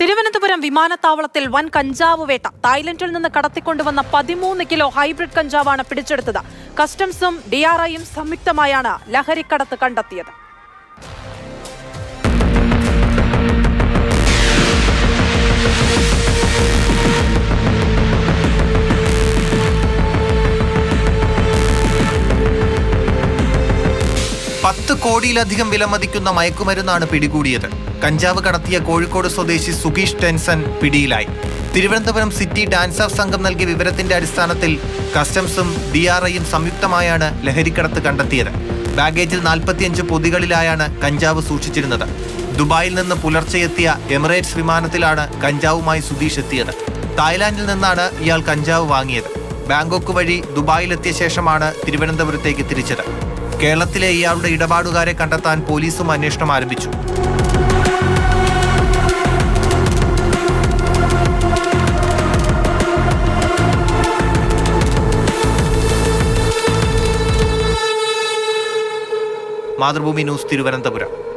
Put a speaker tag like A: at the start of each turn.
A: തിരുവനന്തപുരം വിമാനത്താവളത്തിൽ വൻ കഞ്ചാവ് വേട്ട. തായ്ലൻഡിൽ നിന്ന് കടത്തിക്കൊണ്ടുവന്ന 13 കിലോ ഹൈബ്രിഡ് കഞ്ചാവാണ് പിടിച്ചെടുത്തത്. കസ്റ്റംസും DRIയും സംയുക്തമായാണ് ലഹരിക്കടത്ത് കണ്ടെത്തിയത്.
B: $10 കോടിയിലധികം വിലമതിക്കുന്ന മയക്കുമരുന്നാണ് പിടികൂടിയത്. കഞ്ചാവ് കടത്തിയ കോഴിക്കോട് സ്വദേശി സുകീഷ് ടെൻസൺ പിടിയിലായി. തിരുവനന്തപുരം സിറ്റി ഡാൻസ് ഓഫ് സംഘം നൽകിയ വിവരത്തിന്റെ അടിസ്ഥാനത്തിൽ കസ്റ്റംസും DRIയും സംയുക്തമായാണ് ലഹരിക്കടത്ത് കണ്ടെത്തിയത്. ബാഗേജിൽ 45 പൊതികളിലായാണ് കഞ്ചാവ് സൂക്ഷിച്ചിരുന്നത്. ദുബായിൽ നിന്ന് പുലർച്ചെയെത്തിയ എമിറേറ്റ്സ് വിമാനത്തിലാണ് കഞ്ചാവുമായി സുധീഷ് എത്തിയത്. തായ്ലാന്റിൽ നിന്നാണ് ഇയാൾ കഞ്ചാവ് വാങ്ങിയത്. ബാങ്കോക്ക് വഴി ദുബായിലെത്തിയ ശേഷമാണ് തിരുവനന്തപുരത്തേക്ക് തിരിച്ചത്. കേരളത്തിലെ ഇയാളുടെ ഇടപാടുകാരെ കണ്ടെത്താൻ പോലീസും അന്വേഷണം ആരംഭിച്ചു. മാതൃഭൂമി ന്യൂസ്, തിരുവനന്തപുരം.